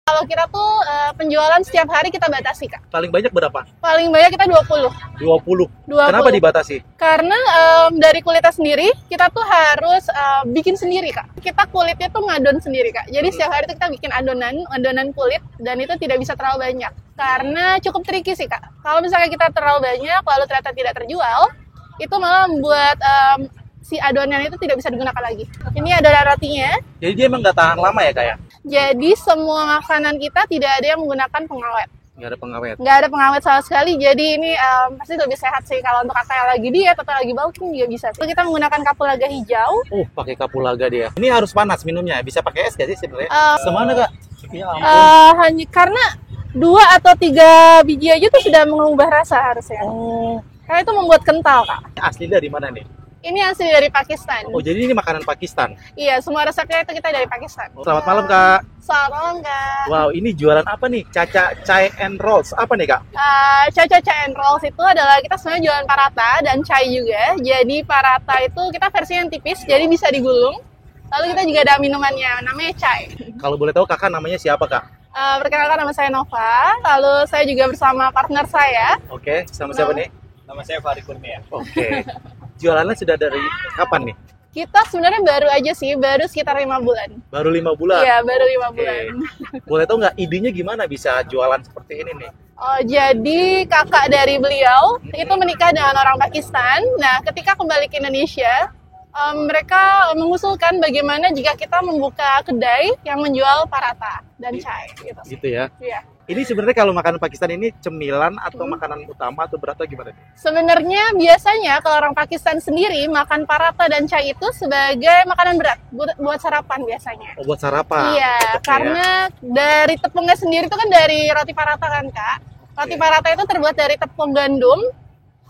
Kalau kita tuh penjualan setiap hari kita batasi, Kak. Paling banyak berapa? Paling banyak kita 20. 20. 20. Kenapa dibatasi? Karena dari kulitnya sendiri, kita tuh harus bikin sendiri, Kak. Kita kulitnya tuh ngadon sendiri, Kak. Jadi setiap hari tuh kita bikin adonan kulit, dan itu tidak bisa terlalu banyak. Karena cukup tricky sih, Kak. Kalau misalnya kita terlalu banyak, lalu ternyata tidak terjual, itu malah membuat si adonan itu tidak bisa digunakan lagi. Ini adonan rotinya. Jadi dia emang nggak tahan lama ya, Kak ya? Jadi semua makanan kita tidak ada yang menggunakan pengawet. Nggak ada pengawet. Nggak ada pengawet sama sekali, jadi ini pasti lebih sehat sih. Kalau untuk kakak yang lagi diet atau lagi bulking juga bisa sih. Kita menggunakan kapulaga hijau. Pakai kapulaga dia. Ini harus panas minumnya. Bisa pakai es nggak sih sebenarnya? Semana, Kak? Ya ampun. Hanya karena 2 atau 3 biji aja tuh sudah mengubah rasa harusnya. Karena itu membuat kental, Kak. Asli dari mana nih? Ini asli dari Pakistan. Jadi ini makanan Pakistan? Iya, semua resepnya itu kita dari Pakistan. Selamat malam, Kak. Selamat malam, Kak. Wow, ini jualan apa nih? Caca Chai and Rolls. Apa nih, Kak? Caca Chai and Rolls itu adalah kita sebenarnya jualan paratha dan chai juga. Jadi paratha itu kita versi yang tipis, jadi bisa digulung. Lalu kita juga ada minumannya, namanya chai. Kalau boleh tahu kakak namanya siapa, Kak? Perkenalkan, nama saya Nova. Lalu saya juga bersama partner saya. Oke, sama siapa nih? Nama saya Fahri Kurnia. Oke. Jualannya sudah dari kapan nih? Kita sebenarnya baru aja sih, baru sekitar 5 bulan. Baru 5 bulan? Iya, baru 5 Oke. bulan. Boleh tahu nggak idenya gimana bisa jualan seperti ini nih? Jadi kakak dari beliau itu menikah dengan orang Pakistan. Nah, ketika kembali ke Indonesia, mereka mengusulkan bagaimana jika kita membuka kedai yang menjual paratha dan chai. Gitu ya? Iya. Ini sebenarnya kalau makanan Pakistan ini cemilan atau makanan utama atau berat atau gimana nih? Sebenarnya biasanya kalau orang Pakistan sendiri makan paratha dan chai itu sebagai makanan berat buat sarapan biasanya. Buat sarapan? Iya, karena dari tepungnya sendiri itu kan dari roti paratha kan, Kak. Roti paratha itu terbuat dari tepung gandum,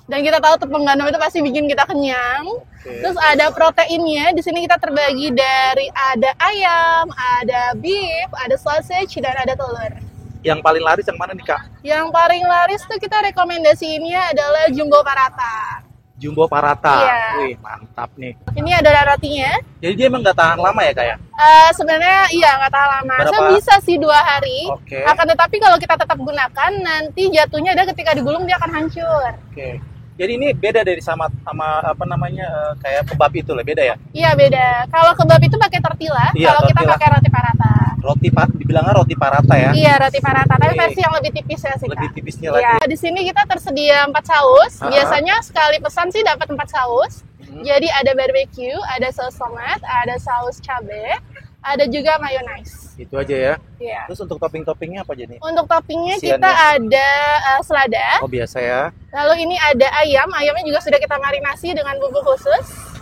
dan kita tahu tepung gandum itu pasti bikin kita kenyang. Terus ada proteinnya, di sini kita terbagi dari ada ayam, ada beef, ada sausage, dan ada telur. Yang paling laris yang mana nih, Kak? Yang paling laris tuh kita rekomendasiinnya adalah jumbo paratha. Jumbo paratha. Iya. Wih, mantap nih. Ini ada rotinya. Jadi dia emang nggak tahan lama ya, Kak ya? Sebenarnya iya nggak tahan lama. Berapa? Saya bisa sih 2 hari. Oke. Akan tetapi kalau kita tetap gunakan, nanti jatuhnya ada ketika digulung dia akan hancur. Oke. Jadi ini beda dari sama apa namanya kayak kebab itu lah, beda ya? Iya beda. Kalau kebab itu pakai tortilla, Iya, kalau kita tortilla. pakai roti paratha. Dibilangnya roti paratha ya? Iya, roti paratha, tapi Oke. versi yang lebih tipis ya sih, Kak. Lebih tipisnya Iya. lagi. Di sini kita tersedia 4 saus. Ah. Biasanya sekali pesan sih dapat 4 saus. Jadi ada barbecue, ada saus tomat, ada saus cabai, ada juga mayonnaise. Itu aja ya. Iya. Terus untuk topping-toppingnya apa aja nih? Untuk toppingnya Isiannya? kita ada selada. Oh, biasa ya. Lalu ini ada ayam. Ayamnya juga sudah kita marinasi dengan bumbu khusus.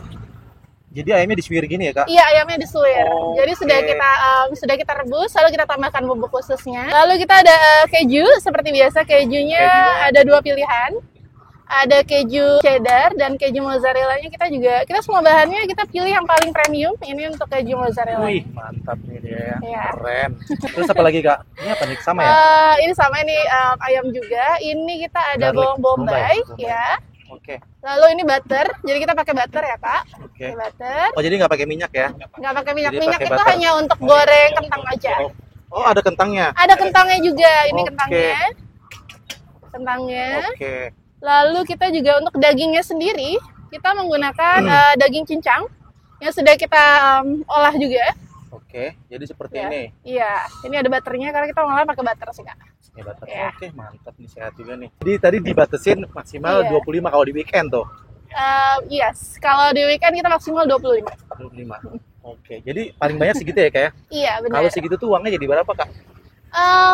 Jadi ayamnya disuir gini ya, Kak? Iya, ayamnya disuir. Oke. Jadi sudah kita rebus, lalu kita tambahkan bumbu khususnya. Lalu kita ada keju, seperti biasa kejunya ada 2 pilihan. Ada keju cheddar dan keju mozzarella-nya kita semua bahannya kita pilih yang paling premium. Ini untuk keju mozzarella. Wih, mantap nih dia ya. Iya. Keren. Terus apa lagi, Kak? Ini apa nih? Sama ya? Ini sama ini ayam juga. Ini kita ada Garlic, bawang bombay, bombay. ya. Oke. Lalu ini butter. Jadi kita pakai butter ya, Kak. Oke. Pakai butter. Oh, jadi nggak pakai minyak ya? Nggak pakai minyak. Jadi Minyak pakai itu butter. hanya untuk goreng kentang aja. Oh, ada kentangnya. Ada kentangnya juga. Ini Oke. kentangnya. Kentangnya. Oke. Lalu kita juga untuk dagingnya sendiri, kita menggunakan daging cincang yang sudah kita olah juga. Oke. Jadi seperti Ya. ini. Iya, ini ada butternya karena kita ngolah pakai butter sih, Kak. Ini butter. Iya. Oke, mantap nih, sehat juga nih. Jadi tadi dibatasin maksimal Iya. 25 kalau di weekend tuh. Yes, kalau di weekend kita maksimal 25. 25. Oke. Jadi paling banyak segitu ya, Kak ya? Iya, benar. Kalau segitu tuh uangnya jadi berapa, Kak?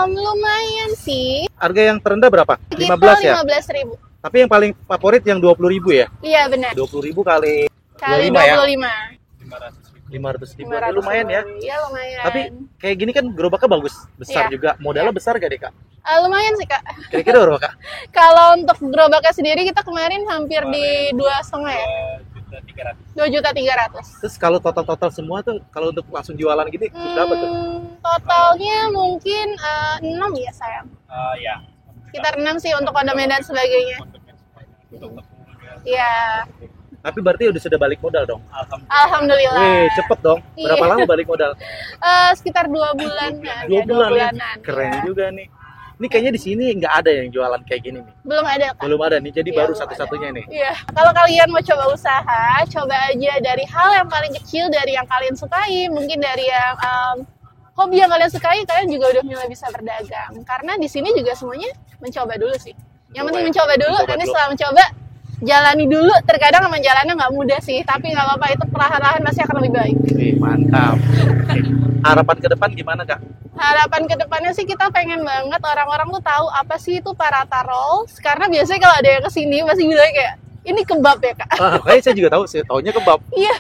Lumayan sih. Harga yang terendah berapa? Kita 15 ya? 15.000. Tapi yang paling favorit yang 20.000 ya? Iya, benar. 20.000 kali Kali 25 ya? 25. 500.000. 500 Lumayan ya. Iya, lumayan. Tapi kayak gini kan gerobaknya bagus, besar Iya. juga. Modalnya besar gak deh, Kak? Lumayan sih, Kak. Kira-kira berapa, Kak? Kalau untuk gerobaknya sendiri kita kemarin hampir di 2,5 ya. 2.300.000. Terus kalau total semua tuh kalau untuk langsung jualan gini berapa tuh? Totalnya mungkin 6 ya sayang. Ya. Sekitar 6 sih untuk kondomen dan sebagainya. Iya. Tapi berarti sudah balik modal dong? Alhamdulillah. Wih, cepet dong. Berapa Iya. lama balik modal? Sekitar 2 bulanan. 2 ya, 2 bulan ya? bulanan. Keren ya. juga nih. Ini kayaknya di sini nggak ada yang jualan kayak gini nih. Belum ada, Kak. Belum ada nih, jadi Iya, baru belum satu-satunya nih. Iya. Kalau kalian mau coba usaha, coba aja dari hal yang paling kecil, dari yang kalian sukai, mungkin dari yang hobi yang kalian sukai, kalian juga udah mulai bisa berdagang. Karena di sini juga semuanya mencoba dulu sih. Yang penting mencoba dulu, nanti setelah mencoba, jalani dulu. Terkadang emang jalannya nggak mudah sih, tapi nggak apa-apa, itu perlahan-lahan pasti akan lebih baik. Wih, mantap. Oke. Harapan ke depan gimana, Kak? Harapan kedepannya sih kita pengen banget orang-orang tuh tahu apa sih itu paratha rolls. Karena biasanya kalau ada yang kesini pasti bilang kayak, ini kebab ya, Kak? Kayaknya saya juga tahu sih, taunya kebab. Iya.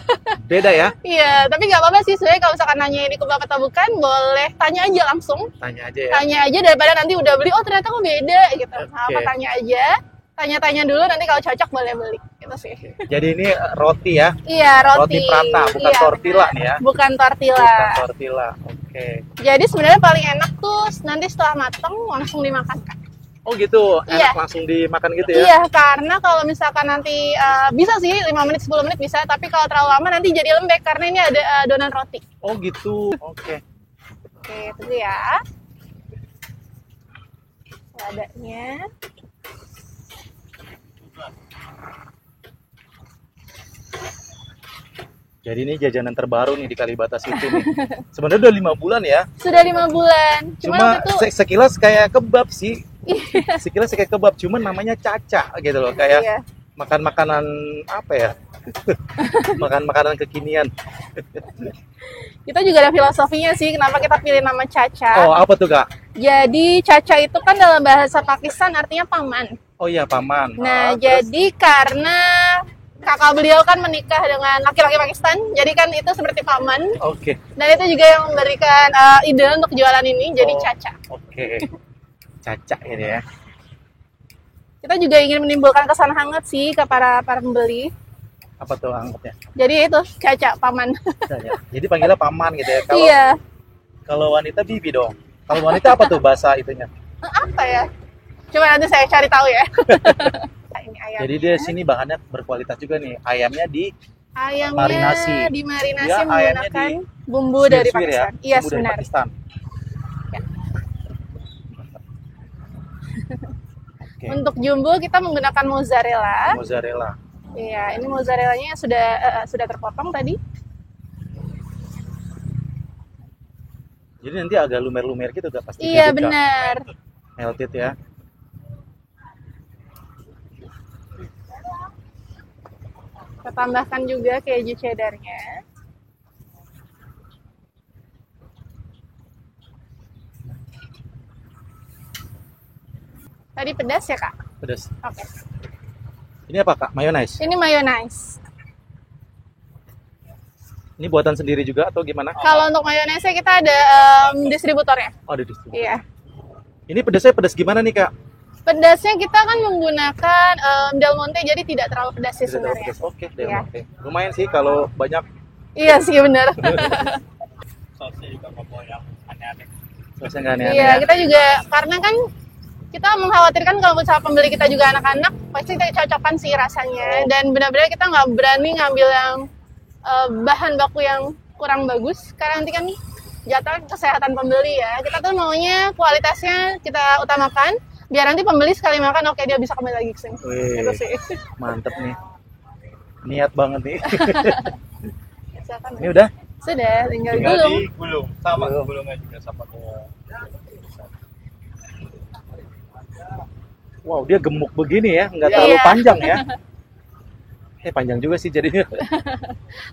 Beda ya? Iya, tapi nggak apa-apa sih sebenarnya kalau misalkan nanya ini kebab atau bukan, boleh tanya aja langsung. Tanya aja ya. Tanya aja daripada nanti udah beli, oh ternyata kok beda gitu. Nah, Oke. apa tanya aja. Tanya-tanya dulu, nanti kalau cocok boleh beli. Gitu sih. Jadi ini roti ya? Iya, roti. Roti prata, bukan Iya, tortilla benar. nih ya? Bukan tortilla. Bukan tortilla. Oke. Jadi sebenarnya paling enak tuh nanti setelah mateng langsung dimakan, Kak. Oh gitu, Iya. enak langsung dimakan gitu ya? Iya, karena kalau misalkan nanti bisa sih 5 menit 10 menit bisa, tapi kalau terlalu lama nanti jadi lembek karena ini ada adonan roti. Oh gitu, oke. Oke, tunggu ya. Ladanya. Jadi ini jajanan terbaru nih di Kalibata City nih. Sebenarnya udah 5 bulan ya. Sudah 5 bulan. Cuma waktu itu sekilas kayak kebab sih. Sekilas kayak kebab, cuman namanya caca gitu loh. Kayak iya. makan makanan apa ya? Makan makanan kekinian. Kita juga ada filosofinya sih kenapa kita pilih nama Caca. Oh, apa tuh, Kak? Jadi Caca itu kan dalam bahasa Pakistan artinya paman. Oh iya, paman. Nah, Terus? jadi karena kakak beliau kan menikah dengan laki-laki Pakistan, jadi kan itu seperti paman. Oke. Dan itu juga yang memberikan ide untuk jualan ini, jadi Oh. Caca. Oke. Caca ini ya. Kita juga ingin menimbulkan kesan hangat sih ke para pembeli. Apa tuh anggapnya? Jadi itu Caca paman. Jadi panggilnya paman gitu ya. Kalau Iya. kalau wanita bibi dong. Kalau wanita apa tuh bahasa itunya? Apa ya? Coba nanti saya cari tahu ya. Ini ayam. Jadi dia sini bahannya berkualitas juga nih. Ayamnya Ayamnya marinasi. dimarinasi Ya, ayamnya menggunakan di bumbu dari swir-swir ya. Pakistan. Iya, Bumbu dari benar. Pakistan. Ya. Oke. Untuk jumbo kita menggunakan mozzarella. Mozzarella. Iya, ini mozzarellanya sudah terpotong tadi. Jadi nanti agak lumer-lumer gitu gak pasti? Iya, jadi, Kak? benar. Melted ya. Kita tambahkan juga keju cheddarnya. Tadi pedas ya, Kak? Pedas. Oke. Ini apa, Kak? Mayonnaise. Ini mayonnaise. Ini buatan sendiri juga atau gimana? Kalau untuk mayonnaise kita ada distributornya. Oh, ada distributor. Iya. Ini pedasnya pedas gimana nih, Kak? Pedasnya kita kan menggunakan Del Monte, jadi tidak terlalu pedas sih Tidak terlalu sebenarnya. pedas. Oke, Del Iya. Monte. Lumayan sih kalau banyak. Iya sih, benar. Sausnya juga mau yang aneh-aneh. Sausnya nggak aneh-aneh Iya, ya? kita juga karena kan kita mengkhawatirkan kalau misalnya pembeli kita juga anak-anak, pasti kita cocokkan sih rasanya. Dan benar-benar kita nggak berani ngambil yang bahan baku yang kurang bagus, karena nanti kan jatuh kesehatan pembeli ya. Kita tuh maunya kualitasnya kita utamakan, biar nanti pembeli sekali makan, oke dia bisa kembali lagi ke sini. Wih, Itu sih. mantep nih. Niat banget nih. Silakan. Ini udah? Sudah, tinggal Tinggal gulung. digulung sama Gulung. gulungnya juga sama kayak Wow, dia gemuk begini ya, nggak Iya. terlalu panjang ya. Panjang juga sih jadinya.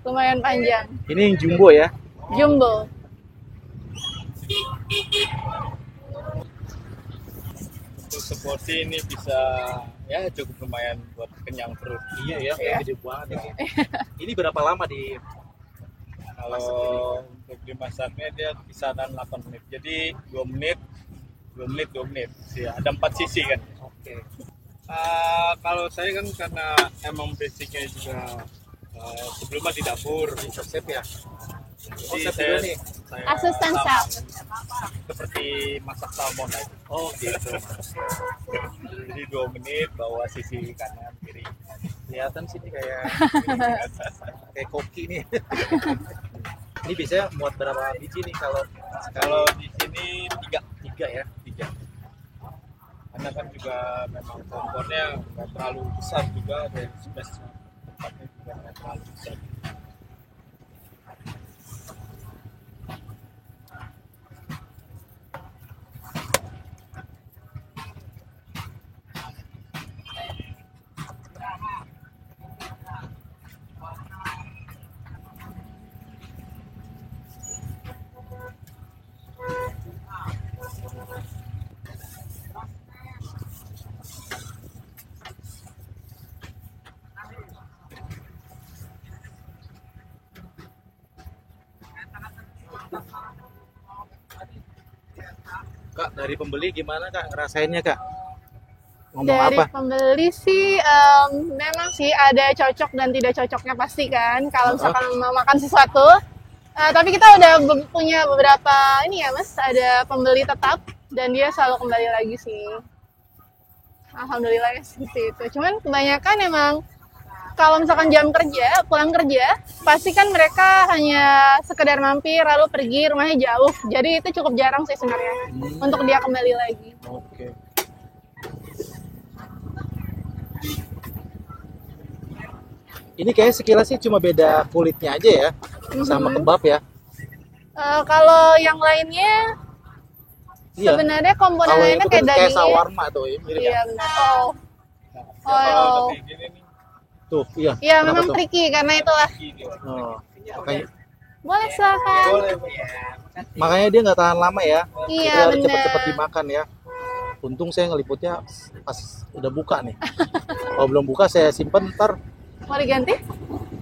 Lumayan panjang. Ini yang jumbo ya. Jumbo. untuk seporsi ini bisa ya cukup lumayan buat kenyang perut. Iya ya, Iya. gede banget ini. Ini berapa lama di Kalau untuk dimasaknya dia kisaran 8 menit. Jadi 2 menit, 2 menit, 2 menit. Ya, ada 4 sisi kan. Oke. Kalau saya kan karena emang basicnya juga sebelumnya di dapur. Resep ya. Jadi chef juga nih. saya Asisten sama, chef. seperti masak salmon aja. Oh gitu. Jadi 2 menit bawa sisi kanan kiri. Kelihatan sih ini kayak kayak koki nih. Ini biasanya muat berapa biji nih kalau Kalau di sini tiga, tiga ya? tiga. Karena kan juga memang kompornya nggak terlalu besar juga, dan space tempatnya juga nggak terlalu besar. Kak, dari pembeli gimana Kak ngerasainnya Kak? Ngomong Dari apa? pembeli sih, memang sih ada cocok dan tidak cocoknya pasti kan. Kalau misalkan mau makan sesuatu, tapi kita udah punya beberapa ini ya Mas, ada pembeli tetap dan dia selalu kembali lagi sih. Alhamdulillah ya seperti itu. Cuman kebanyakan emang kalau misalkan jam kerja, pulang kerja, pasti kan mereka hanya sekedar mampir lalu pergi, rumahnya jauh. Jadi itu cukup jarang sih sebenarnya untuk dia kembali lagi. Oke. Ini kayak sekilas sih cuma beda kulitnya aja ya, sama kebab ya. Kalau yang lainnya Iya. sebenarnya komponen Kalau lainnya itu kayak kan kayak dagingnya. shawarma tuh, ya, mirip Iya ya. benar. Nah, kalau Oh. kayak gini nih, Tuh, iya. Iya Kenapa memang tuh? tricky karena itulah. gini. Oh, makanya, Boleh silakan. Boleh. makanya dia nggak tahan lama ya. Iya, Dia benar. cepet-cepet dimakan ya. Untung saya ngeliputnya pas udah buka nih. Kalau belum buka saya simpen, ntar Mau diganti?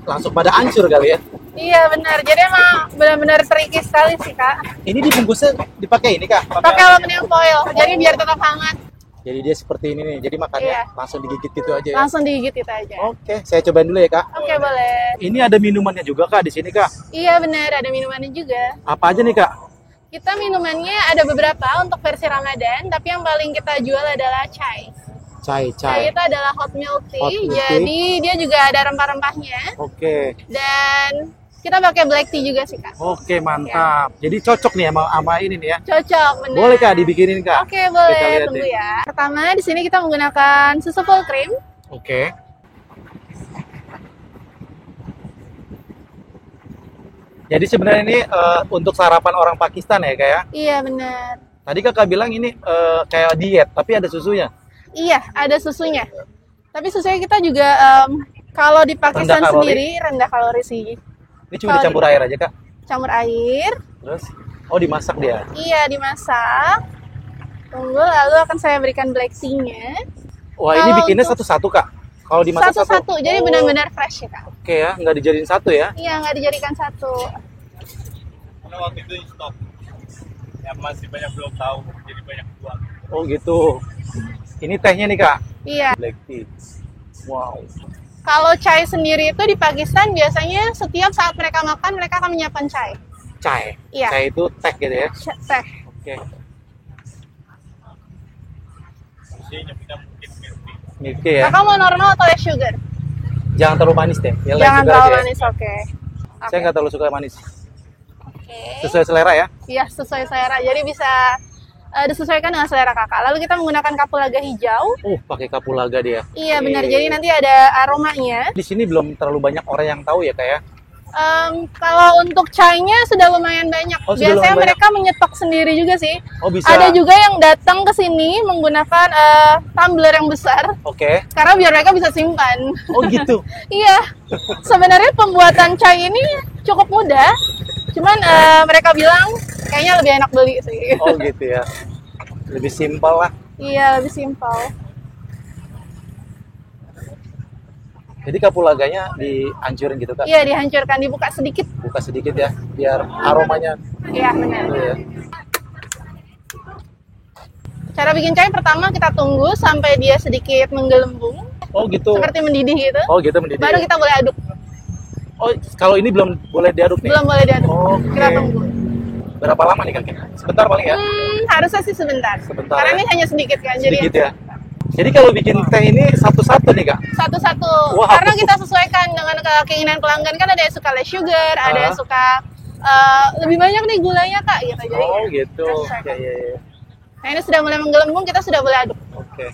langsung pada hancur kali ya. Iya benar. Jadi emang benar-benar tricky sekali sih Kak. Ini dibungkusnya dipakai ini Kak. Pakai aluminium foil. Jadi biar tetap hangat. Jadi dia seperti ini nih. Jadi makannya Iya. langsung digigit gitu aja ya. Langsung digigit itu aja. Oke, saya cobain dulu ya Kak. Oke boleh. Ini ada minumannya juga Kak di sini Kak. Iya benar. Ada minumannya juga. Apa aja nih Kak? Kita minumannya ada beberapa untuk versi Ramadan. Tapi yang paling kita jual adalah chai. Chai. Chai itu adalah hot milk tea. Hot milk tea. Jadi dia juga ada rempah-rempahnya. Oke. Dan kita pakai black tea juga sih Kak. Oke, mantap. Jadi cocok nih sama ini nih ya. Cocok, benar. Boleh Kak dibikinin Kak? Oke, boleh. Kita lihat Tunggu nih. ya. Pertama, di sini kita menggunakan susu full cream. Oke. Jadi sebenarnya ini untuk sarapan orang Pakistan ya Kak ya? Iya, benar. Tadi Kakak bilang ini kayak diet, tapi ada susunya. Iya, ada susunya. Tapi susunya kita juga kalau di Pakistan Rendah kalori. sendiri rendah kalori sih. Ini cuma dicampur air aja Kak? Campur air. Terus? Oh dimasak dia? Iya, dimasak. Tunggu, lalu akan saya berikan black tea-nya. Wah ini Kalau bikinnya untuk- satu-satu Kak? Kalau dimasak Satu-satu, jadi Oh, benar-benar fresh ya, Kak. Oke ya, nggak dijadiin satu ya? Iya, nggak dijadikan satu. Karena waktu itu stop. Yang masih banyak belum tahu, jadi banyak buang. Oh gitu. Ini tehnya nih Kak? Iya. Black tea. Wow. Kalau chai sendiri itu di Pakistan biasanya setiap saat mereka makan, mereka akan menyiapkan chai. Chai? Iya. Chai itu teh gitu ya? Teh. Oke. Jadi nyebutnya mungkin milk tea. Milk tea ya? Kakak mau normal atau less sugar? Jangan terlalu manis deh. Ya, Jangan sugar terlalu aja ya. manis, oke. Saya nggak terlalu suka manis. Oke. Sesuai selera ya? Iya, sesuai selera. Jadi bisa disesuaikan dengan selera kakak. Lalu kita menggunakan kapulaga hijau. Pakai kapulaga dia. Iya, benar. Oke. Jadi nanti ada aromanya. Di sini belum terlalu banyak orang yang tahu ya Kak ya? Kalau untuk chai-nya sudah lumayan banyak. Oh, sudah Biasanya lumayan mereka menyetok sendiri juga sih. Oh bisa? Ada juga yang datang ke sini menggunakan tumbler yang besar Oke. karena biar mereka bisa simpan. Oh gitu? Iya. Sebenarnya pembuatan chai ini cukup mudah. Cuman mereka bilang kayaknya lebih enak beli sih. Oh gitu ya? Lebih simpel lah. Iya, lebih simpel. Jadi kapulaganya dihancurin gitu Kak? Iya, dihancurkan, dibuka sedikit. Buka sedikit ya, biar aromanya Iya, benar. itu ya. Cara bikin chai pertama kita tunggu sampai dia sedikit menggelembung, Oh gitu? seperti mendidih gitu. Oh gitu mendidih. Baru kita boleh aduk. Oh kalau ini belum boleh diaduk nih? Belum boleh diaduk. Oke. Kita tunggu. Berapa lama nih Kak? Sebentar paling ya? Harusnya sih sebentar. Sebentar Karena ya? ini hanya sedikit kan, Sedikit jadi ya? Jadi kalau bikin teh ini satu-satu nih Kak? Satu-satu. Wow. Karena kita sesuaikan dengan keinginan pelanggan. Kan ada yang suka less sugar, ada yang suka lebih banyak nih gulanya Kak gitu. Jadi Oh gitu. kita sesuaikan. Ya. Nah ini sudah mulai menggelembung, kita sudah boleh aduk. Oke.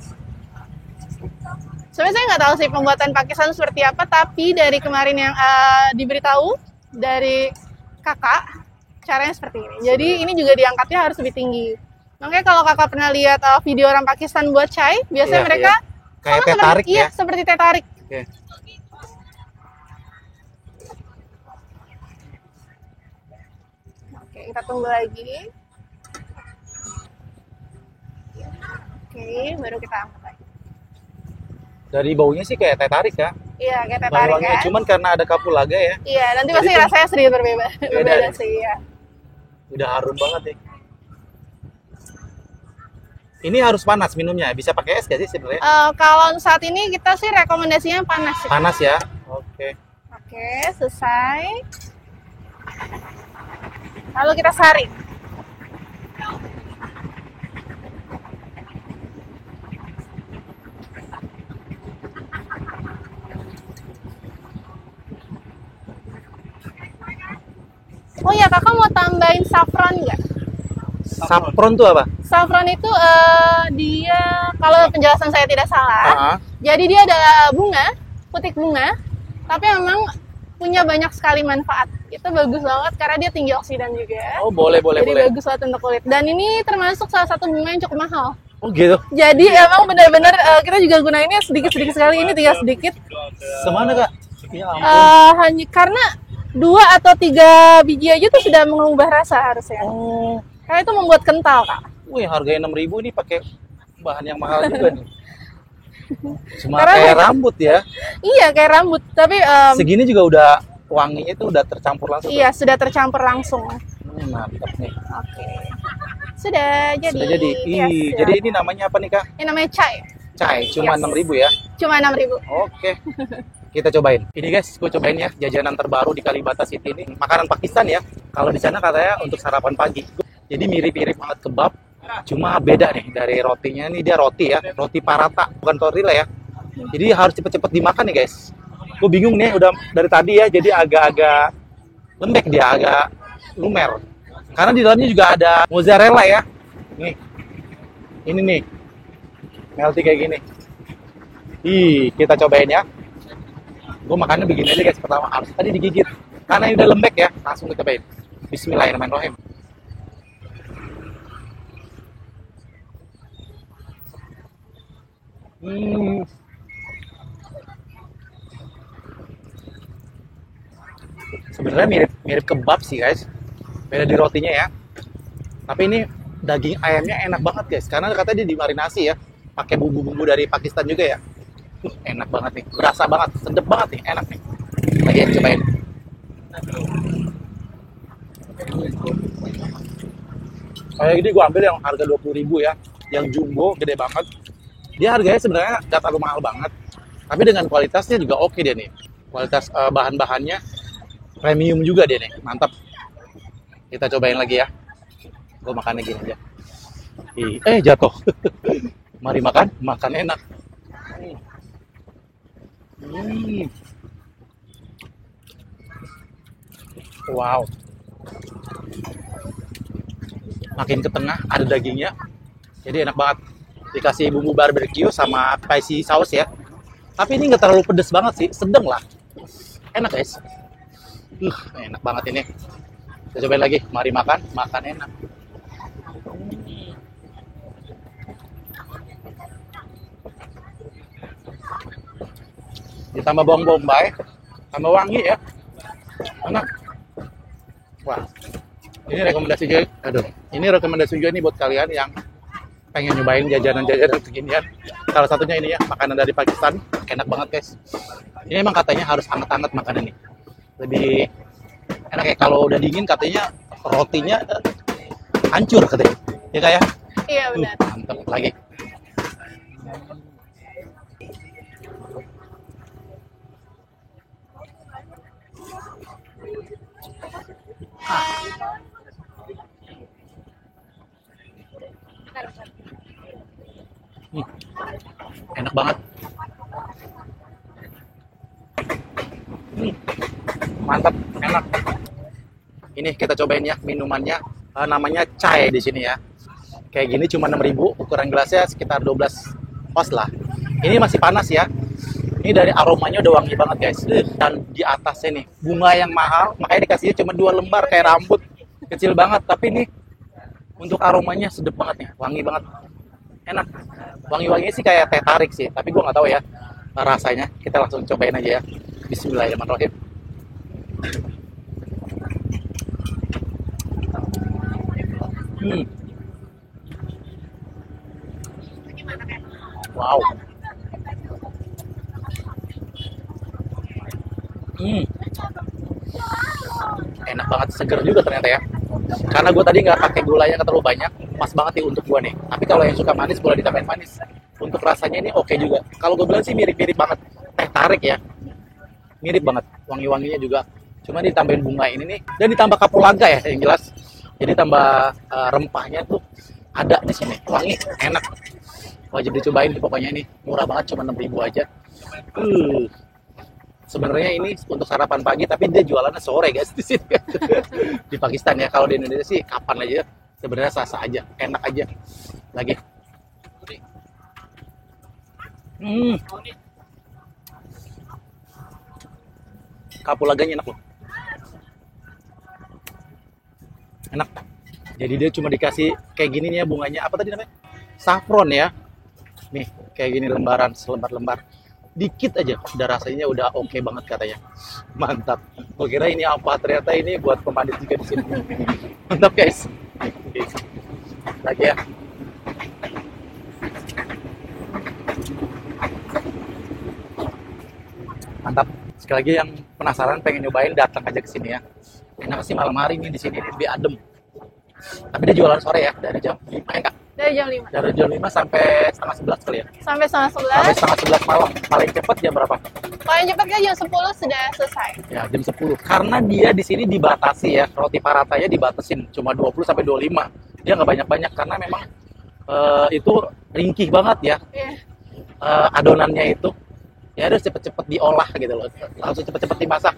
Sebenarnya saya nggak tahu sih pembuatan Pakistan seperti apa, tapi dari kemarin yang diberitahu dari kakak, caranya seperti ini. Jadi ini juga diangkatnya harus lebih tinggi. Makanya kalau kakak pernah lihat video orang Pakistan buat chai, biasanya Iya, mereka kayak sama teh seperti, tarik iya, ya? seperti teh tarik. Oke. Oke, kita tunggu lagi. Oke, baru kita angkat lagi. Dari baunya sih kayak teh tarik ya. Iya, kayak teh tarik Wangi-wanginya, kan. cuman karena ada kapulaga ya. Iya, nanti Jadi pasti tuh- rasanya sedikit berbeda, berbeda nih. sih ya. Udah harum banget nih. Ini harus panas minumnya. Bisa pakai es gak sih sebenarnya? Kalau saat ini kita sih rekomendasinya panas sih. Panas ya. Oke. Oke, selesai. Lalu kita saring. Oh ya, kakak mau tambahin saffron nggak? Saffron tuh apa? Saffron itu dia, kalau penjelasan saya tidak salah, Ah, jadi dia adalah bunga, putik bunga, tapi memang punya banyak sekali manfaat. Itu bagus banget karena dia tinggi oksidan juga. Oh boleh boleh Jadi boleh. bagus banget untuk kulit. Dan ini termasuk salah satu bunga yang cukup mahal. Oh gitu. Jadi emang benar-benar kita juga gunainnya sedikit-sedikit sekali. Ini tinggal sedikit. Semana Kak? Ya ampun. Hanya karena 2 atau 3 biji aja tuh sudah mengubah rasa harusnya. Oh. Karena itu membuat kental, Kak. Wih, harganya 6.000 ini pakai bahan yang mahal juga nih. Cuma Karena- kayak rambut ya. Iya, kayak rambut. Tapi Segini juga udah wanginya itu udah tercampur langsung. iya, sudah tercampur langsung. Mantap nih. Oke. Sudah jadi. Sudah jadi. Yes, Ih, ya. jadi ini namanya apa nih Kak? Ini namanya chai. Chai, cuma Yes. 6.000 ya. Cuma 6.000. Oke. Kita cobain. Ini guys, gue cobain ya jajanan terbaru di Kalibata City ini. Makanan Pakistan ya. Kalau di sana katanya untuk sarapan pagi. Jadi mirip-mirip banget kebab. Cuma beda nih dari rotinya. Ini dia roti ya, roti paratha, bukan tortilla ya. Jadi harus cepet-cepet dimakan nih guys. Gue bingung nih udah dari tadi ya, jadi agak-agak lembek dia, agak lumer. Karena di dalamnya juga ada mozzarella ya. Nih, ini nih, melty kayak gini. Ih, kita cobain ya. Gue makannya begini aja guys, pertama harus tadi digigit. Karena ini udah lembek ya, langsung kita cobain. Bismillahirrahmanirrahim. Sebenarnya mirip kebab sih guys. Beda di rotinya ya. Tapi ini daging ayamnya enak banget guys. Karena katanya dia dimarinasi ya. Pakai bumbu-bumbu dari Pakistan juga ya. Enak banget nih. Berasa banget. Sedap banget nih. Enak nih. Lagi ya, cobain. Kayak gini gue ambil yang harga 20.000 ya. Yang jumbo gede banget. Dia harganya sebenarnya gak terlalu mahal banget. Tapi dengan kualitasnya juga oke dia nih. Kualitas bahan-bahannya premium juga dia nih. Mantap. Kita cobain lagi ya. Gue makannya gini aja. Jatuh. Mari makan. Makan enak. Wow. Makin ke tengah ada dagingnya. Jadi enak banget. Dikasih bumbu barbecue sama spicy saus ya. Tapi ini nggak terlalu pedes banget sih, sedang lah. Enak guys. Enak banget ini. Kita cobain lagi. Mari makan, makan enak. Ditambah bawang bombay, tambah wangi ya. Enak. Wah. Ini rekomendasi juga. Ini rekomendasi juga nih buat kalian yang pengen nyobain jajanan-jajanan beginian. Salah satunya ini ya, makanan dari Pakistan. Enak banget guys. Ini emang katanya harus hangat-hangat makanan ini. Lebih enak ya, kalau udah dingin katanya rotinya hancur katanya. Ya kayak? Iya benar. Mantap lagi. Hmm, enak banget. Hmm, mantap, enak. Ini kita cobain ya minumannya. Namanya chai di sini ya. Kayak gini cuma 6.000, ukuran gelasnya sekitar 12 oz lah. Ini masih panas ya. Ini dari aromanya udah wangi banget guys. Dan di atasnya nih bunga yang mahal, makanya dikasihnya cuma 2 lembar kayak rambut. Kecil banget, tapi nih untuk aromanya sedep banget nih, wangi banget. Enak. Wangi-wanginya sih kayak teh tarik sih, tapi gua nggak tahu ya rasanya. Kita langsung cobain aja ya. Bismillahirrahmanirrahim. Hmm. Wow. Hmm. Enak banget, seger juga ternyata ya. Karena gue tadi nggak pakai gulanya terlalu banyak, pas banget nih untuk gue nih. Tapi kalau yang suka manis boleh ditambahin manis. Untuk rasanya ini oke juga. Kalau gue bilang sih mirip-mirip banget teh tarik ya, mirip banget. Wangi-wanginya juga. Cuma ditambahin bunga ini nih, dan ditambah kapulaga ya yang jelas. Jadi tambah rempahnya tuh ada di sini, wangi, enak. Wajib dicobain pokoknya ini, murah banget, cuma 6.000 aja. Sebenarnya ini untuk sarapan pagi, tapi dia jualannya sore guys di sini. Di Pakistan ya. Kalau di Indonesia sih kapan aja, sebenarnya sah-sah aja, enak aja. Lagi. Kapulaganya enak loh. Enak. Jadi dia cuma dikasih kayak gini nih ya bunganya. Apa tadi namanya? Saffron ya. Nih, kayak gini lembaran, selembar-lembar. Dikit aja, udah rasanya udah oke banget katanya. Mantap. Gue kira ini apa, ternyata ini buat pemanis juga di sini. Mantap guys. Lagi ya. Mantap. Sekali lagi yang penasaran pengen nyobain datang aja ke sini ya. Enak sih malam hari nih di sini lebih adem. Tapi dia jualan sore ya, dari jam 5 ya Kak? Dari jam 5. Dari jam 5 sampai setengah 11 kali ya? Sampai setengah Sampai 11. setengah 11 malam. Paling cepat jam berapa? Paling cepat kan jam 10 sudah selesai. Ya, jam 10. Karena dia di sini dibatasi ya, roti paratanya dibatasin cuma 20 sampai 25. Dia nggak banyak-banyak karena memang itu ringkih banget ya. Iya. Adonannya itu ya harus cepet-cepet diolah gitu loh, langsung cepet-cepet dimasak.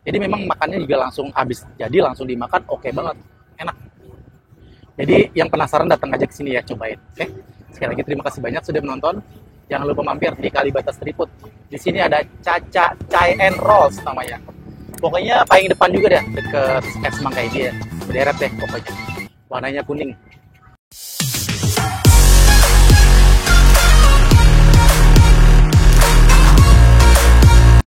Jadi memang makannya juga langsung habis, jadi langsung dimakan, oke banget, enak. Jadi yang penasaran datang aja ke sini ya, cobain. Oke, sekali lagi terima kasih banyak sudah menonton. Jangan lupa mampir di Kalibata Street Food. Di sini ada Caca Chai and Rolls namanya. Pokoknya paling depan juga deh, deket es Semangka ini ya. Berderet deh pokoknya. Warnanya kuning.